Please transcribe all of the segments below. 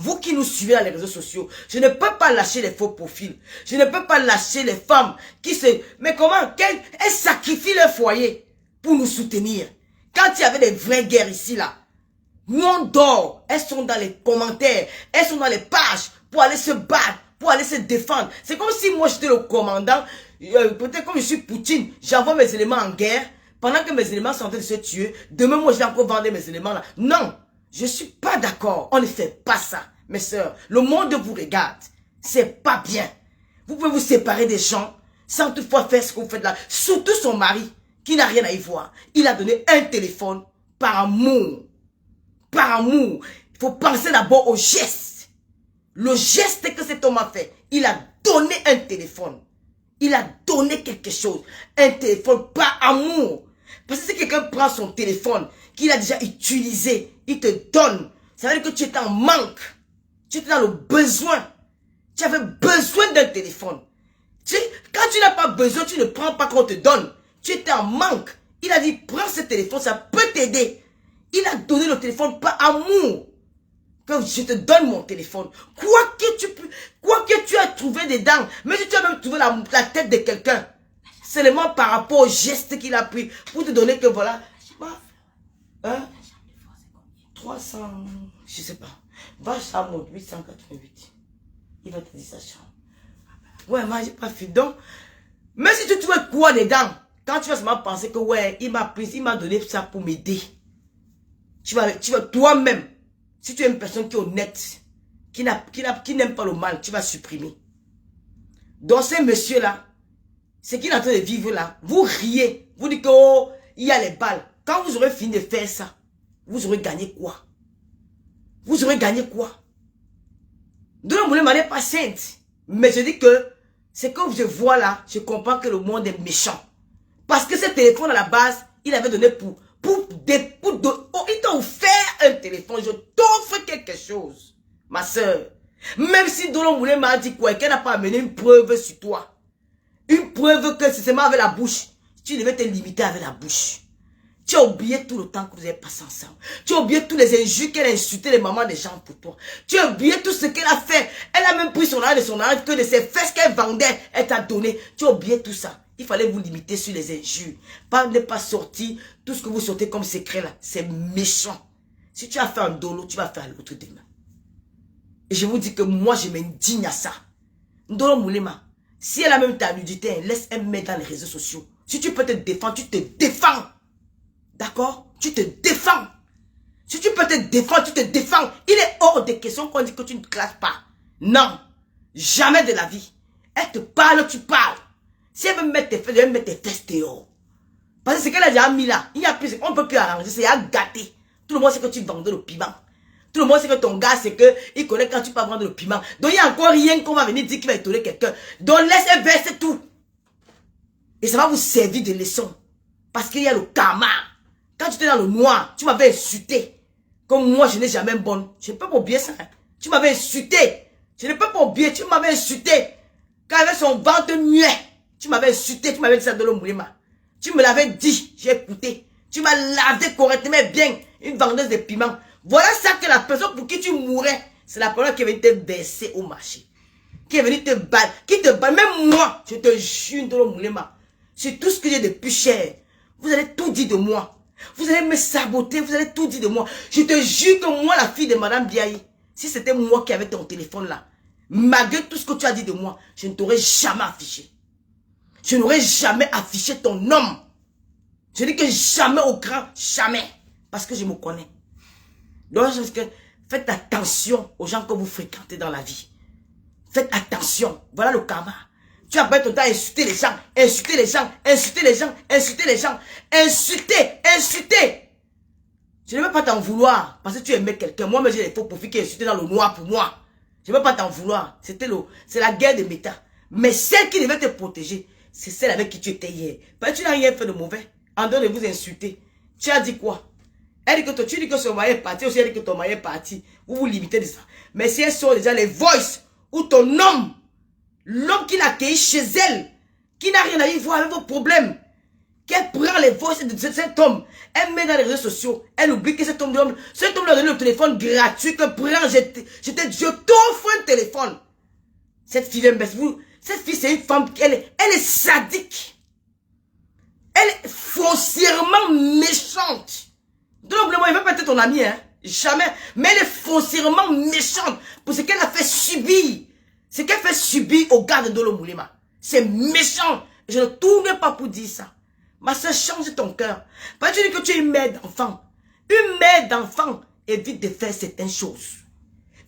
Vous qui nous suivez dans les réseaux sociaux, je ne peux pas lâcher les faux profils. Je ne peux pas lâcher les femmes qui se... Mais comment? Elles sacrifient leur foyer pour nous soutenir. Quand il y avait des vraies guerres ici, là, nous on dort. Elles sont dans les commentaires. Elles sont dans les pages pour aller se battre, pour aller se défendre. C'est comme si moi j'étais le commandant. Peut-être comme je suis Poutine, j'envoie mes éléments en guerre. Pendant que mes éléments sont en train de se tuer, demain moi je vais encore vendre mes éléments là. Non! Je ne suis pas d'accord. On ne fait pas ça, mes sœurs. Le monde vous regarde. C'est pas bien. Vous pouvez vous séparer des gens sans toutefois faire ce que vous faites là. Surtout son mari, qui n'a rien à y voir. Il a donné un téléphone par amour. Par amour. Il faut penser d'abord au geste. Le geste que cet homme a fait. Il a donné un téléphone. Il a donné quelque chose. Un téléphone par amour. Parce que si quelqu'un prend son téléphone, qu'il a déjà utilisé, il te donne. Ça veut dire que tu étais en manque. Tu étais dans le besoin. Tu avais besoin d'un téléphone. Quand tu n'as pas besoin, tu ne prends pas qu'on te donne. Tu étais en manque. Il a dit, prends ce téléphone, ça peut t'aider. Il a donné le téléphone par amour. Que je te donne mon téléphone. Quoi que tu as trouvé dedans, mais si tu as même trouvé la tête de quelqu'un, seulement par rapport au geste qu'il a pris pour te donner que voilà. Hein? 300, je sais pas. Va à chambre 888. Il va te dire sa chambre. Ouais, moi j'ai pas fait. Donc, mais si tu trouves quoi dedans, quand tu vas seulement penser que ouais, il m'a pris, il m'a donné ça pour m'aider. Tu vas toi-même, si tu es une personne qui est honnête, qui n'aime pas le mal, tu vas supprimer. Donc ces messieurs-là, ce qu'il est en train de vivre là, vous riez, vous dites que oh, il y a les balles. Quand vous aurez fini de faire ça, vous aurez gagné quoi? Vous aurez gagné quoi? Donc, vous n'est pas sainte. Mais je dis que, c'est comme je vois là, je comprends que le monde est méchant. Parce que ce téléphone à la base, il avait donné il t'a offert un téléphone. Je t'offre quelque chose, ma soeur. Même si Dolon Moulin m'a dit quoi, qu'elle n'a pas amené une preuve sur toi. Une preuve que c'est seulement avec la bouche. Tu devais te limiter avec la bouche. Tu as oublié tout le temps que vous avez passé ensemble. Tu as oublié tous les injures qu'elle a insulté les mamans des gens pour toi. Tu as oublié tout ce qu'elle a fait. Elle a même pris son argent de son argent, que de ses fesses qu'elle vendait, elle t'a donné. Tu as oublié tout ça. Il fallait vous limiter sur les injures. Ne pas sortir tout ce que vous sortez comme secret là. C'est méchant. Si tu as fait un dolo, tu vas faire l'autre demain. Et je vous dis que moi, je m'indigne à ça. Ndolo Moulema, si elle a même ta nudité, laisse-elle mettre dans les réseaux sociaux. Si tu peux te défendre, tu te défends. D'accord? Tu te défends. Si tu peux te défendre, tu te défends. Il est hors de question qu'on dit que tu ne classes pas. Non. Jamais de la vie. Elle te parle, tu parles. Si elle veut mettre tes fesses, elle veut mettre tes fesses dehors. Parce que ce qu'elle a déjà mis là, il y a plus, on ne peut plus arranger, c'est à gâter. Tout le monde sait que tu vendais le piment. Tout le monde sait que ton gars, c'est que il connaît quand tu peux vendre le piment. Donc il n'y a encore rien qu'on va venir dire qui va étonner quelqu'un. Donc laissez verser tout. Et ça va vous servir de leçon. Parce qu'il y a le karma. Quand tu étais dans le noir, tu m'avais insulté. Comme moi, je n'ai jamais bonne. Je ne peux pas oublier ça. Tu m'avais insulté. Je ne peux pas oublier. Tu m'avais insulté. Quand elle avait son ventre muet, tu m'avais insulté. Tu m'avais dit ça de l'Omoulema. Tu me l'avais dit. J'ai écouté. Tu m'as lavé correctement bien. Une vendeuse de piment. Voilà ça que la personne pour qui tu mourrais, c'est la personne qui est venue te baisser au marché. Qui est venue te battre. Qui te bat. Même moi, je te jure de l'Omoulema. C'est tout ce que j'ai de plus cher. Vous allez tout dire de moi. Vous allez me saboter, vous allez tout dire de moi. Je te jure que moi, la fille de Madame Biaye, si c'était moi qui avais ton téléphone là, malgré tout ce que tu as dit de moi, je ne t'aurais jamais affiché. Je n'aurais jamais affiché ton nom. Je dis que jamais au grand, jamais. Parce que je me connais. Donc, faites attention aux gens que vous fréquentez dans la vie. Faites attention. Voilà le karma. Tu as pas ton temps à insulter les gens, insulter les gens, insulter les gens, insulter les gens, insulter, insulter. Je ne veux pas t'en vouloir parce que tu aimais quelqu'un. Moi, mais j'ai les faux profils qui insultaient dans le noir pour moi. Je ne veux pas t'en vouloir. C'est la guerre des méta. Mais celle qui devait te protéger, c'est celle avec qui tu étais hier. Parce que tu n'as rien fait de mauvais. En dehors de vous insulter. Tu as dit quoi? Elle dit que tu dis que son mari est parti, aussi elle dit que ton mari est parti. Vous vous limitez de ça. Mais si elles sont déjà les voices ou ton homme, l'homme qui l'a accueilli chez elle, qui n'a rien à y voir avec vos problèmes, qu'elle prend les voix de cet homme, elle met dans les réseaux sociaux, elle oublie que cet homme lui a donné le téléphone gratuit, que prends, je t'offre un téléphone. Cette fille, cette fille c'est une femme, elle est sadique. Elle est foncièrement méchante. Donc, il ne va pas être ton ami, hein. Jamais. Mais elle est foncièrement méchante pour ce qu'elle a fait subir. Ce qu'elle fait subir au gars de Dolo Moulema. C'est méchant. Je ne tourne pas pour dire ça. Ma soeur, change ton cœur. Parce que tu dis que tu es une mère d'enfant. Une mère d'enfant évite de faire certaines choses.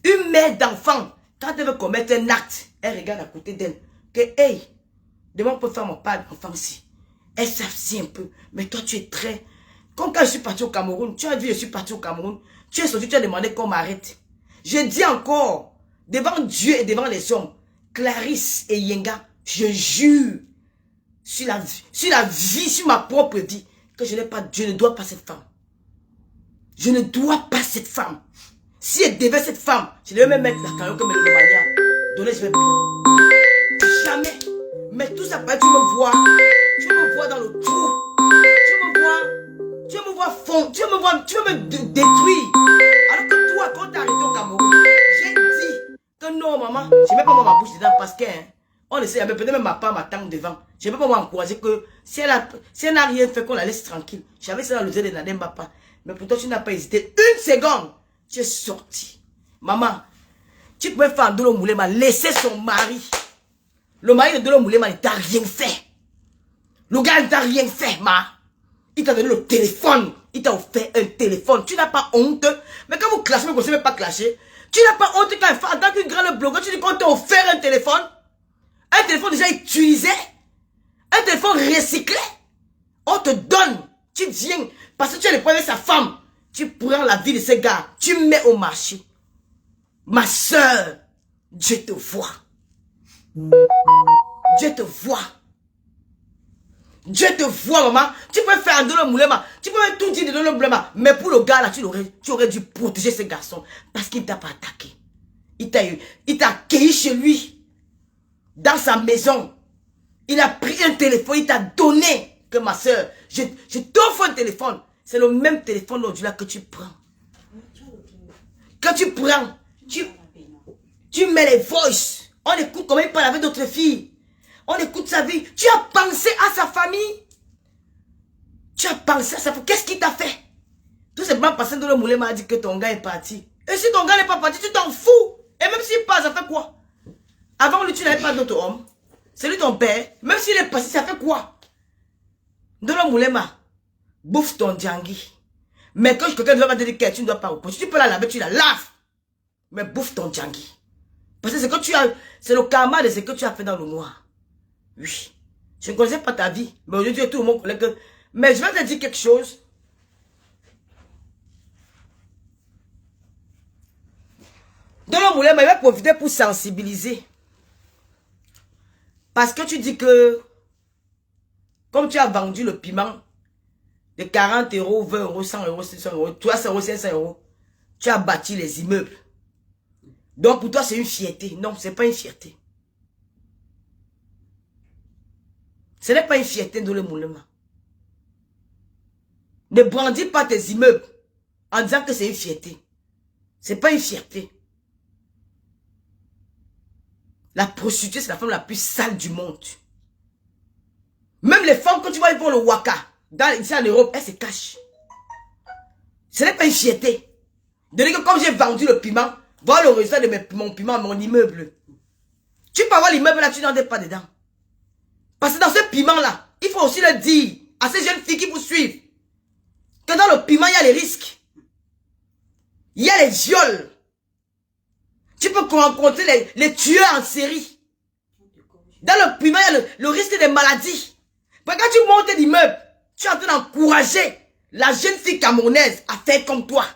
Une mère d'enfant, quand elle veut commettre un acte, elle regarde à côté d'elle. Que, hey, demain on peut faire mon père d'enfant ici. Elle s'abstient un peu. Mais toi, tu es très... Comme quand je suis parti au Cameroun, tu as vu, je suis parti au Cameroun. Tu es sorti, tu as demandé qu'on m'arrête. Je dis encore, devant Dieu et devant les hommes, Clarisse et Yenga, je jure, sur la vie, sur ma propre vie, que je ne dois pas cette femme. Je ne dois pas cette femme. Si elle devait cette femme, je devais même mettre la carrière comme elle le donner, je vais payer. Jamais. Mais tout ça, tu me vois. Tu me vois dans le trou. Tu me vois fond. Tu veux me détruire. Alors que toi, quand t'es arrivé au Cameroun, j'ai dit que non, maman, je ne mets pas moi ma bouche dedans parce que on essaie, peut-être même ma part m'attend devant. Je ne peux pas m'encourager que si elle n'a rien fait, qu'on la laisse tranquille. J'avais ça dans le jeu de Nadem Papa. Mais pour toi, tu n'as pas hésité une seconde. Tu es sorti. Maman, tu pouvais faire Dolo Moulema laisser son mari. Le mari de Dolo Moulema ne t'a rien fait. Le gars ne t'a rien fait, ma. Il t'a donné le téléphone. Il t'a offert un téléphone. Tu n'as pas honte. Mais quand vous clashez, vous ne connaissez même pas clasher. Tu n'as pas honte quand en tant qu'une grande blogueuse, tu dis qu'on t'a offert un téléphone. Un téléphone déjà utilisé. Un téléphone recyclé. On te donne. Tu viens. Parce que tu as le problème avec sa femme. Tu prends la vie de ces gars. Tu mets au marché. Ma soeur. Dieu te voit. Dieu te voit. Dieu te voit, maman. Tu peux faire un Dolo Moulema. Tu peux tout dire de Dolo Moulema. Mais pour le gars là, tu aurais dû protéger ce garçon. Parce qu'il ne t'a pas attaqué. Il t'a accueilli chez lui. Dans sa maison. Il a pris un téléphone. Il t'a donné. Que ma soeur, je t'offre un téléphone. C'est le même téléphone là que tu prends. Quand tu prends, tu mets les voices. On écoute comment il parle avec d'autres filles. On écoute sa vie. Tu as pensé à sa famille. Tu as pensé à sa famille. Qu'est-ce qu'il t'a fait? Tout simplement parce que le Moulé m'a dit que ton gars est parti. Et si ton gars n'est pas parti, tu t'en fous. Et même s'il passe, ça fait quoi? Avant lui, tu n'avais pas d'autre homme. C'est lui ton père. Même s'il est parti, ça fait quoi? Dolo Moulema, bouffe ton djangui. Mais quand quelqu'un doit te dire que tu ne dois pas reposer, tu peux la laver, tu la laves. Mais bouffe ton djangui. Parce que c'est le karma de ce que tu as fait dans le noir. Oui. Je ne connaissais pas ta vie. Mais aujourd'hui, tout le monde connaît que... Mais je vais te dire quelque chose. Dolo Moulema, il va profiter pour sensibiliser. Parce que tu dis que... Comme tu as vendu le piment de 40 €, 20 €, 100 €, 600 €, 300 €, 500 €, tu as bâti les immeubles. Donc pour toi, c'est une fierté. Non, ce n'est pas une fierté. Ce n'est pas une fierté de le Moulema. Ne brandis pas tes immeubles en disant que c'est une fierté. Ce n'est pas une fierté. La prostituée, c'est la femme la plus sale du monde. Même les femmes, quand tu vois, ils vont le waka, ici en Europe, elles se cachent. Ce n'est pas une fierté. De dire que comme j'ai vendu le piment, voilà le résultat de mon piment, mon immeuble. Tu peux avoir l'immeuble là, tu n'en es pas dedans. Parce que dans ce piment-là, il faut aussi le dire à ces jeunes filles qui vous suivent, que dans le piment, il y a les risques. Il y a les viols. Tu peux rencontrer les tueurs en série. Dans le piment, il y a le risque des maladies. Parce que quand tu montes l'immeuble, tu es en train d'encourager la jeune fille camerounaise à faire comme toi.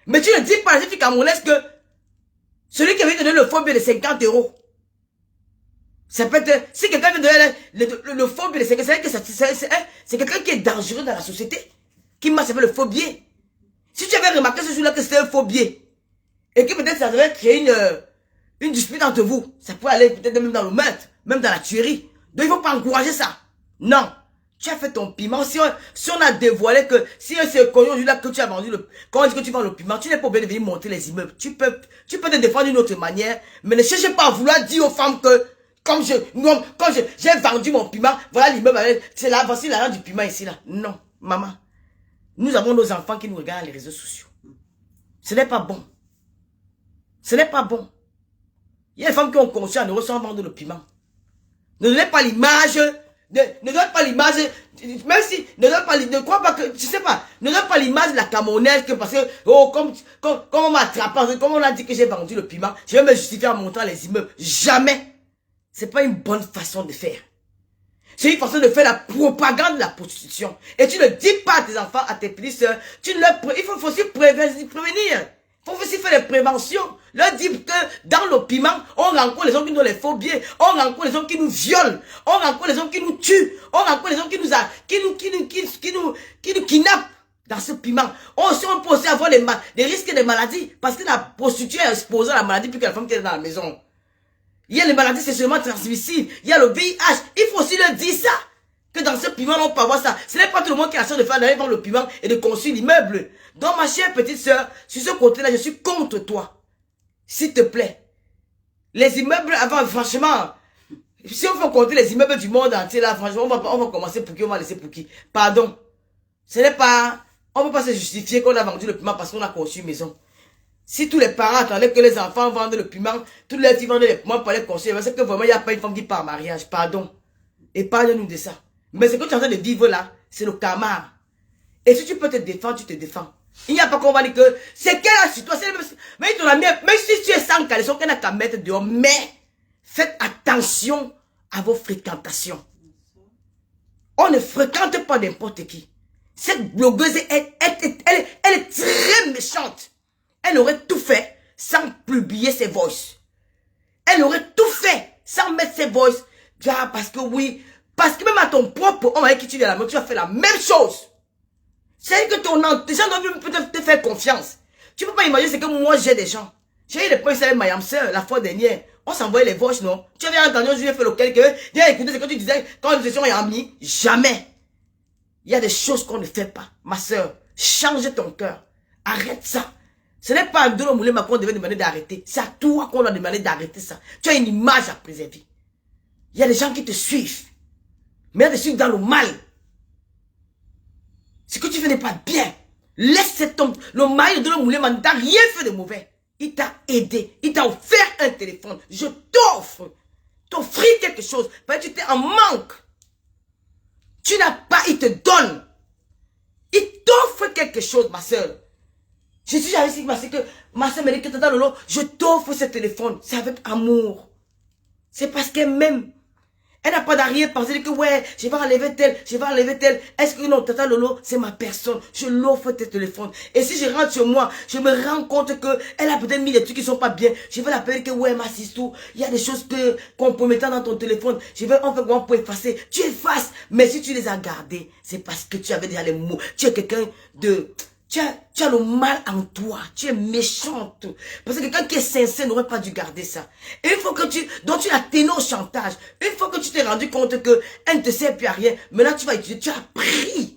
Mais tu ne dis pas à la jeune fille camerounaise que celui qui vient te donner le faux billet de 50 €, ça peut être, si quelqu'un vient te donner le faux billet de 50 €, c'est quelqu'un qui est dangereux dans la société, qui m'a fait le faux billet. Si tu avais remarqué ce jour-là que c'était un faux billet, et que peut-être ça devait créer une dispute entre vous, ça pourrait aller peut-être même dans le meurtre, même dans la tuerie. Donc il ne faut pas encourager ça. Non. Tu as fait ton piment. Si on a dévoilé que, si c'est connu là que tu as vendu quand on dit que tu vends le piment, tu n'es pas obligé de venir monter les immeubles. Tu peux te défendre d'une autre manière, mais ne cherchez pas à vouloir dire aux femmes que, quand j'ai vendu mon piment, voilà l'immeuble, c'est là, voici l'argent du piment ici, là. Non, maman. Nous avons nos enfants qui nous regardent les réseaux sociaux. Ce n'est pas bon. Ce n'est pas bon. Il y a des femmes qui ont conçu en euros sans vendre le piment. Ne donnez pas l'image, ne donnez pas l'image, même si, ne donnez pas, ne crois pas que, je sais pas, ne donnez pas l'image de la camonaise que parce que, oh, comme on m'a attrapé, comme on a dit que j'ai vendu le piment, je vais me justifier en montant les immeubles. Jamais. C'est pas une bonne façon de faire. C'est une façon de faire la propagande de la prostitution. Et tu ne dis pas à tes enfants, à tes petites soeurs, il faut aussi prévenir. Il faut aussi faire des préventions. Leur dire que dans le piment, on rencontre les gens qui nous les faux billets, on rencontre les gens qui nous violent, on rencontre les gens qui nous tuent, on rencontre les gens qui nous kidnappent dans ce piment. On peut aussi avoir des risques de maladies parce que la prostituée est exposée à la maladie plus que la femme qui est dans la maison. Il y a les maladies sexuellement transmissibles, il y a le VIH. Il faut aussi leur dire ça. Que dans ce piment, on peut avoir ça. Ce n'est pas tout le monde qui a la chance de faire d'aller vendre le piment et de construire l'immeuble. Donc, ma chère petite soeur, sur ce côté-là, je suis contre toi. S'il te plaît. Les immeubles, avant, franchement, si on veut compter les immeubles du monde entier, là, franchement, on va commencer pour qui, on va laisser pour qui. Pardon. Ce n'est pas, on ne peut pas se justifier qu'on a vendu le piment parce qu'on a construit une maison. Si tous les parents attendaient que les enfants vendent le piment, tous les filles vendent le piment pour aller construire, c'est que vraiment, il n'y a pas une femme qui part en mariage. Pardon. Épargne-nous de ça. Mais ce que tu es en train de vivre là, c'est le karma. Et si tu peux te défendre, tu te défends. Il n'y a pas qu'on va dire que c'est qu'elle a sur toi. Mais si tu es sans caleçon, qu'elle n'a qu'à mettre dehors. Mais faites attention à vos fréquentations. On ne fréquente pas n'importe qui. Cette blogueuse, elle est très méchante. Elle aurait tout fait sans publier ses voices. Elle aurait tout fait sans mettre ses voices. Parce que oui, parce que même à ton propre homme avec qui tu es à la main, tu as fait la même chose. C'est que les gens doivent peut-être te faire confiance. Tu peux pas imaginer ce que moi j'ai des gens. J'ai eu des points avec ma soeur la fois dernière. On s'envoyait les voices, non? Tu avais entendu, je lui ai fait lequel que, viens écouter ce que tu disais quand nous étions amis. Jamais. Il y a des choses qu'on ne fait pas. Ma soeur, change ton cœur. Arrête ça. Ce n'est pas un Ndolo Moulema qu'on devait demander d'arrêter. C'est à toi qu'on doit demander d'arrêter ça. Tu as une image à préserver. Il y a des gens qui te suivent. Mais ils te suivent dans le mal. Ce que tu fais n'est pas bien. Laisse cet homme. Le mari de Ndolo Moulema ne t'a rien fait de mauvais. Il t'a aidé. Il t'a offert un téléphone. Je t'offre. T'offrir quelque chose. Parce que tu étais en manque. Tu n'as pas, il te donne. Il t'offre quelque chose, ma soeur. Je suis jamais dit que ma soeur me dit que Tata Lolo, je t'offre ce téléphone. C'est avec amour. C'est parce qu'elle m'aime. Elle n'a pas d'arrière-pensée que ouais, je vais enlever tel, je vais enlever tel. Est-ce que non, Tata Lolo, c'est ma personne. Je l'offre tes téléphones. Et si je rentre chez moi, je me rends compte que elle a peut-être mis des trucs qui sont pas bien. Je vais l'appeler que ouais, ma sistou, il y a des choses compromettantes dans ton téléphone. On fait comment pour effacer. Tu effaces. Mais si tu les as gardées, c'est parce que tu avais déjà les mots. Tu es quelqu'un de... Tu as le mal en toi. Tu es méchante. Parce que quelqu'un qui est sincère n'aurait pas dû garder ça. Et une fois que donc tu l'as tenu au chantage. Une fois que tu t'es rendu compte que elle ne te sert plus à rien. Maintenant tu vas utiliser. Tu as pris.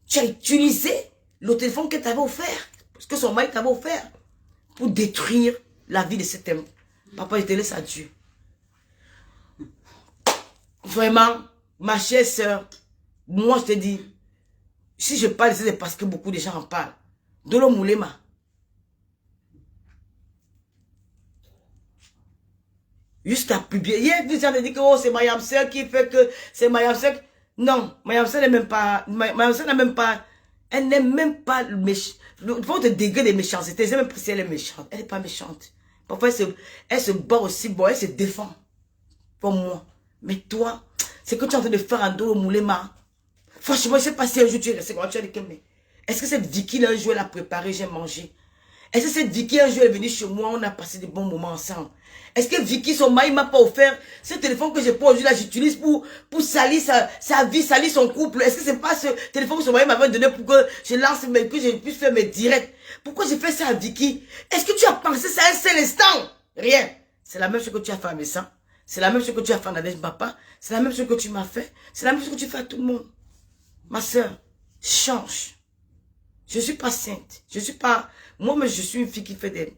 Tu as utilisé le téléphone qu'elle t'avait offert. Parce que son mari t'avait offert. Pour détruire la vie de cet homme. Papa, je te laisse à Dieu. Vraiment, ma chère sœur, moi je te dis, si je parle, c'est parce que beaucoup de gens en parlent. Ndolo Moulema. Jusqu'à publier. Hier, les gens disent que oh, c'est Mayam Sœur qui fait que c'est Mayam Sœur. Non, Mayam Sœur n'est même pas. Mayam Sœur n'a même pas. Elle n'est même pas méchante. Il faut te degré de méchanceté. Je sais même pas si elle est méchante. Elle n'est pas méchante. Parfois, elle se bat aussi. Bon, elle se défend. Pour moi. Mais toi, c'est que tu es en train de faire un Ndolo Moulema. Franchement, je ne sais pas si un jour tu es resté quand tu as dit que mais est-ce que cette Vicky un jour elle a préparé, j'ai mangé? Est-ce que cette Vicky un jour elle est venue chez moi, on a passé des bons moments ensemble? Est-ce que Vicky, son mari m'a pas offert ce téléphone que j'ai pas aujourd'hui là, j'utilise pour salir sa vie, salir son couple? Est-ce que c'est pas ce téléphone que son mari m'avait donné pour que je lance que je puisse faire mes directs? Pourquoi j'ai fait ça à Vicky? Est-ce que tu as pensé ça un seul instant? Rien. C'est la même chose que tu as fait à mes sangs. C'est la même chose que tu as fait à Nadège Papa. C'est la même chose que tu m'as fait. C'est la même chose que tu fais à tout le monde. Ma soeur, change. Je ne suis pas sainte. Je suis pas... Moi-même, je suis une fille qui fait des...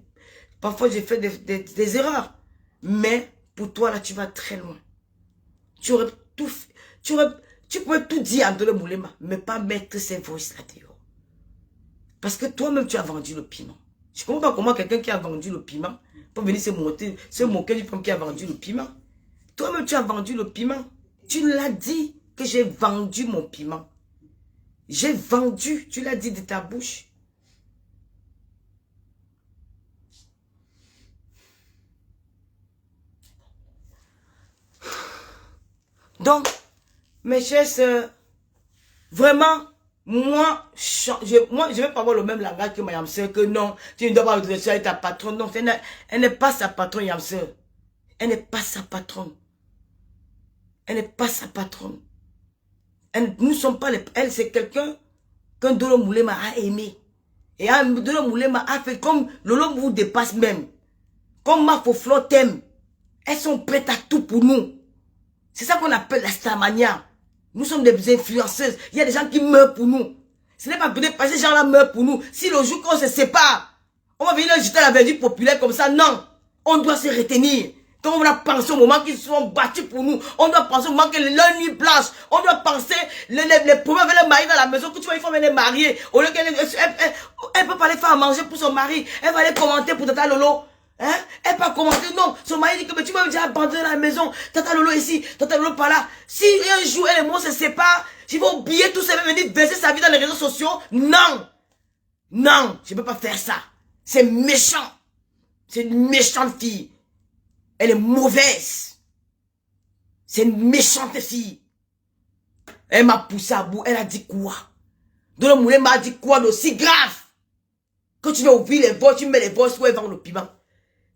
Parfois, j'ai fait des erreurs. Mais pour toi, là, tu vas très loin. Tu aurais tout fait. Tu pourrais tout dire à Ndolo Moulema, mais pas mettre ces voices là dehors. Parce que toi-même, tu as vendu le piment. Je ne comprends pas comment quelqu'un qui a vendu le piment peut venir se moquer du femme qui a vendu le piment. Toi-même, tu as vendu le piment. Tu l'as dit que j'ai vendu mon piment. J'ai vendu, tu l'as dit de ta bouche. Donc, mes chers sœurs, vraiment, moi, je ne vais pas avoir le même langage que ma yamseur, que non, tu ne dois pas adresser avec ta patronne. Non, elle n'est pas sa patronne, yamseur. Elle n'est pas sa patronne. Elle n'est pas sa patronne. Nous ne sommes pas les... Elle, c'est quelqu'un qu'un Ndolo Moulema a aimé. Et un Ndolo Moulema a fait comme Lolo vous dépasse même. Comme ma Foflo t'aime. Elles sont prêtes à tout pour nous. C'est ça qu'on appelle la starmania. Nous sommes des influenceuses. Il y a des gens qui meurent pour nous. Ce n'est pas peut-être parce que ces gens-là meurent pour nous. Si le jour qu'on se sépare, on va venir jeter la verdure populaire comme ça. Non. On doit se retenir. Quand on va penser au moment qu'ils sont battus pour nous, on doit penser au moment que leur nuit blanche, on doit penser les problèmes avec les maris dans la maison, que tu vois, il faut les marier. Au lieu qu'elle elle peut pas aller faire manger pour son mari, elle va aller commenter pour Tata Lolo. Hein? Elle peut commenter, non, son mari dit que mais tu m'as déjà abandonné la maison, Tata Lolo ici, Tata Lolo par là. Si un jour elle et moi se séparent, je vais oublier tout ça, venir verser sa vie dans les réseaux sociaux. Non, non, je ne peux pas faire ça. C'est méchant. C'est une méchante fille. Elle est mauvaise. C'est une méchante fille. Elle m'a poussé à bout. Elle a dit quoi? Ndolo Moulema m'a dit quoi d'aussi grave? Quand tu vas ouvrir les voix, tu mets les voix où elle vend le piment.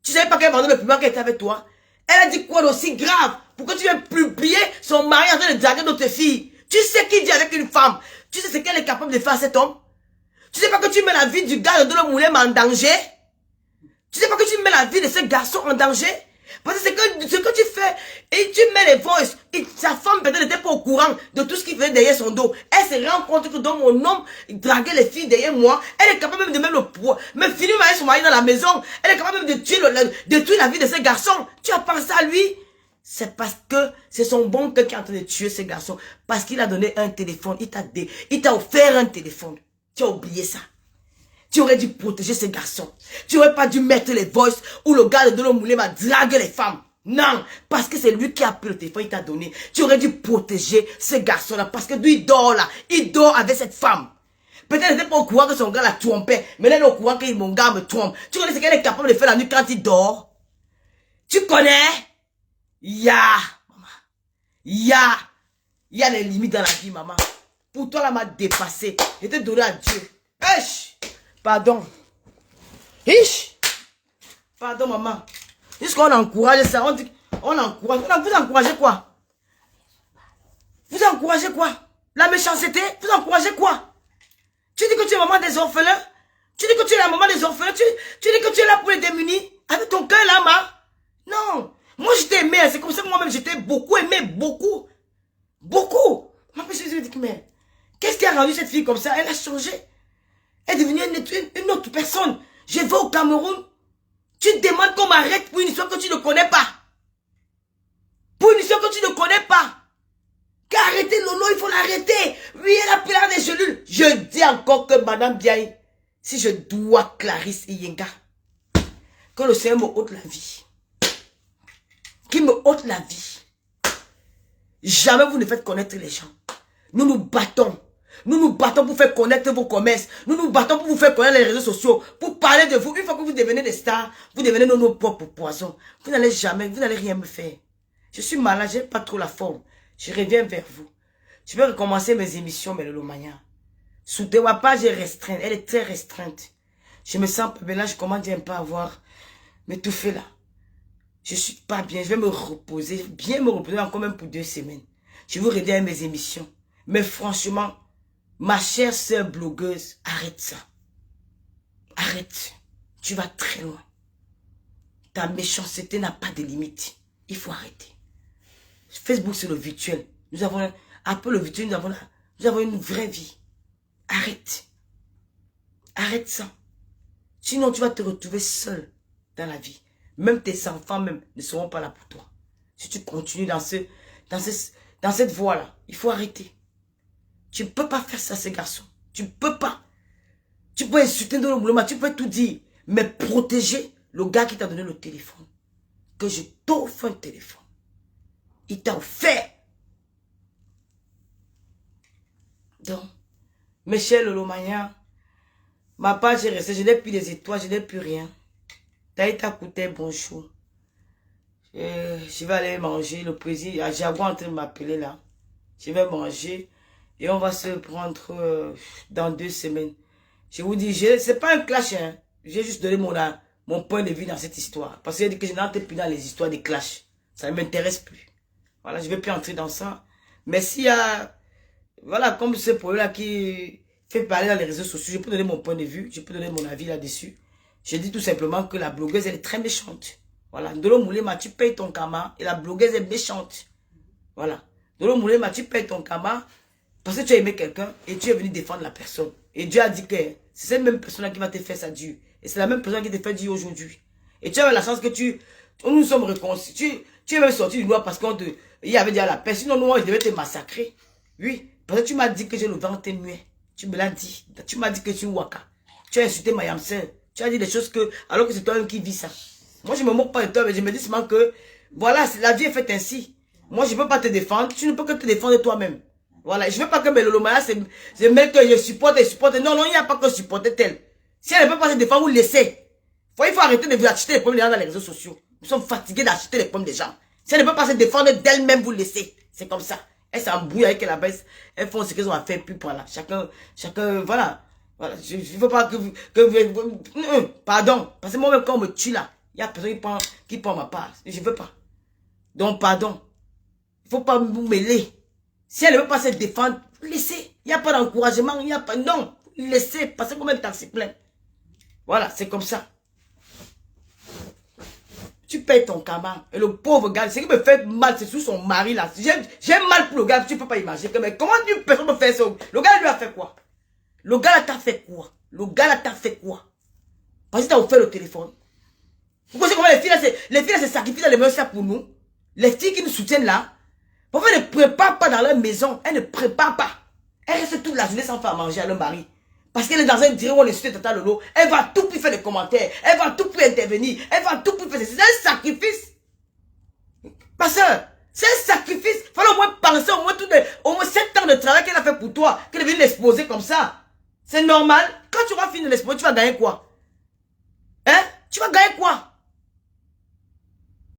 Tu savais pas qu'elle vendait le piment qu'elle était avec toi? Elle a dit quoi d'aussi grave? Pourquoi tu viens publier son mari en train de draguer d'autres filles? Tu sais qu'il dit avec une femme. Tu sais ce qu'elle est capable de faire à cet homme? Tu sais pas que tu mets la vie du gars de Ndolo Moulema en danger? Tu sais pas que tu mets la vie de ce garçon en danger? Parce que ce que tu fais, et tu mets les voices, et sa femme peut-être n'était pas au courant de tout ce qu'il faisait derrière son dos. Elle se rend compte que dans mon homme draguait les filles derrière moi, elle est capable même de mettre le poids, même finir avec son mari dans la maison, elle est capable même de tuer la vie de ce garçon. Tu as pensé à lui? C'est parce que c'est son bon cœur qui est en train de tuer ce garçon. Parce qu'il a donné un téléphone, il t'a offert un téléphone. Tu as oublié ça. Tu aurais dû protéger ce garçon. Tu n'aurais pas dû mettre les voices où le gars de Ndolo Moulema drague les femmes. Non, parce que c'est lui qui a pris le téléphone, il t'a donné. Tu aurais dû protéger ce garçon-là parce que lui, il dort là. Il dort avec cette femme. Peut-être qu'elle n'était pas au courant que son gars la trompait, mais elle est au courant que mon gars me trompe. Tu connais ce qu'elle est capable de faire la nuit quand il dort? Tu connais? Maman. Il y a les limites dans la vie, maman. Pour toi, là, m'a dépassé. Je t'ai donné à Dieu. Wesh! Pardon. Pardon, maman. Jusqu'on encourage ça. On encourage. Vous encouragez quoi? Vous encouragez quoi? La méchanceté? Vous encouragez quoi? Tu dis que tu es maman des orphelins? Tu dis que tu es la maman des orphelins? Tu dis que tu es là pour les démunis? Avec ton cœur là, ma? Non. Moi, je t'ai aimé. C'est comme ça que moi-même, je t'ai beaucoup aimé. Beaucoup. Beaucoup. Ma je me dis, mais qu'est-ce qui a rendu cette fille comme ça? Elle a changé. Elle est devenue une autre personne. Je vais au Cameroun. Tu demandes qu'on m'arrête pour une histoire que tu ne connais pas. Pour une histoire que tu ne connais pas. Qu'arrêter Lolo, il faut l'arrêter. Oui, elle a pris des cellules. Je dis encore que Madame Biaye, si je dois Clarisse Iyenga, que le Seigneur me ôte la vie. Qu'il me ôte la vie. Jamais vous ne faites connaître les gens. Nous nous battons. Nous nous battons pour faire connaître vos commerces. Nous nous battons pour vous faire connaître les réseaux sociaux. Pour parler de vous. Une fois que vous devenez des stars, vous devenez nos propres poisons. Vous n'allez jamais, vous n'allez rien me faire. Je suis malade, je n'ai pas trop la forme. Je reviens vers vous. Je vais recommencer mes émissions, mais le Lomania. Soutenez ma page est restreinte. Elle est très restreinte. Je me sens pas bien là, je commence un peu à avoir m'étouffer là. Je suis pas bien, je vais me reposer. Bien me reposer encore même pour 2 semaines. Je vais regarder mes émissions. Mais franchement, ma chère sœur blogueuse, arrête ça. Arrête. Tu vas très loin. Ta méchanceté n'a pas de limite. Il faut arrêter. Facebook, c'est le virtuel. Nous avons, après le virtuel, nous avons une vraie vie. Arrête. Arrête ça. Sinon, tu vas te retrouver seul dans la vie. Même tes enfants même ne seront pas là pour toi. Si tu continues dans cette voie-là, il faut arrêter. Tu ne peux pas faire ça, ces garçons. Tu ne peux pas. Tu peux insulter dans le boulot, tu peux tout dire. Mais protéger le gars qui t'a donné le téléphone. Que je t'offre un téléphone. Il t'a offert. Donc, Michel Lolomania, ma page est restée. Je n'ai plus les étoiles, je n'ai plus rien. Taïta Kouté, bonjour. Je vais aller manger. Le président, Jaguar est en train de m'appeler là. Je vais manger. Et on va se prendre dans 2 semaines. Je vous dis, c'est pas un clash. Hein. J'ai juste donné mon point de vue dans cette histoire. Parce que je n'entre plus dans les histoires des clashs. Ça ne m'intéresse plus. Voilà, je ne vais plus entrer dans ça. Mais s'il y a... Voilà, comme ce problème-là qui fait parler dans les réseaux sociaux, je peux donner mon point de vue. Je peux donner mon avis là-dessus. Je dis tout simplement que la blogueuse, elle est très méchante. Voilà. Ndolo Moulema, tu payes ton karma. Et la blogueuse est méchante. Voilà. Ndolo Moulema, tu payes ton karma. Parce que tu as aimé quelqu'un et tu es venu défendre la personne. Et Dieu a dit que c'est cette même personne qui va te faire ça Dieu. Et c'est la même personne qui te fait Dieu aujourd'hui. Et tu as la chance que nous sommes réconciliés. Tu es même sorti du noir parce qu'il y avait déjà la paix. Sinon, nous, je devais te massacrer. Oui. Parce que tu m'as dit que j'ai le ventre muet. Tu me l'as dit. Tu m'as dit que tu es waka. Tu as insulté ma yamsel. Tu as dit des choses que, alors que c'est toi-même qui vis ça. Moi, je ne me moque pas de toi, mais je me dis seulement que, voilà, la vie est faite ainsi. Moi, je ne peux pas te défendre. Tu ne peux que te défendre toi-même. Voilà, je ne veux pas que Lolomaya se mette que je supporte et supporte. Non, non, il n'y a pas que supporter tel. Si elle ne peut pas se défendre, vous laissez. Il faut arrêter de vous acheter les pommes des gens dans les réseaux sociaux. Nous sommes fatigués d'acheter les pommes des gens. Si elle ne peut pas se défendre d'elle-même, vous laissez. C'est comme ça. Elle s'embrouille avec la baisse. Elles font ce qu'elles ont à faire, puis voilà. Chacun, voilà. Voilà. Je ne veux pas pardon. Parce que moi-même, quand on me tue là, il y a personne qui prend ma part. Je ne veux pas. Donc, pardon. Il ne faut pas vous mêler. Si elle ne veut pas se défendre, laissez. Il n'y a pas d'encouragement, il n'y a pas... Non, laissez. Parce que combien de temps c'est plein. Voilà, c'est comme ça. Tu payes ton karma. Et le pauvre gars, ce qui me fait mal, c'est sous son mari là. J'ai mal pour le gars, tu ne peux pas imaginer. Mais comment une personne peut faire ça? Le gars lui a fait quoi? Le gars là t'a fait quoi? Le gars là t'a fait quoi? Parce que t'as offert le téléphone. Vous pensez comment les filles là se sacrifient dans les mains pour nous? Les filles qui nous soutiennent là. Pourquoi elles ne préparent pas dans leur maison? Elles ne préparent pas. Elles restent toute la journée sans faire à manger à leur mari. Parce qu'elle est dans un direct où on est sur Tata Lolo. Elle va tout plus faire des commentaires. Elle va tout plus intervenir. Elle va tout plus faire. C'est un sacrifice. Parce que c'est un sacrifice. Il faut au moins penser au moins 7 ans de travail qu'elle a fait pour toi. Qu'elle vienne l'exposer comme ça. C'est normal. Quand tu vas finir l'exposer, tu vas gagner quoi? Hein? Tu vas gagner quoi?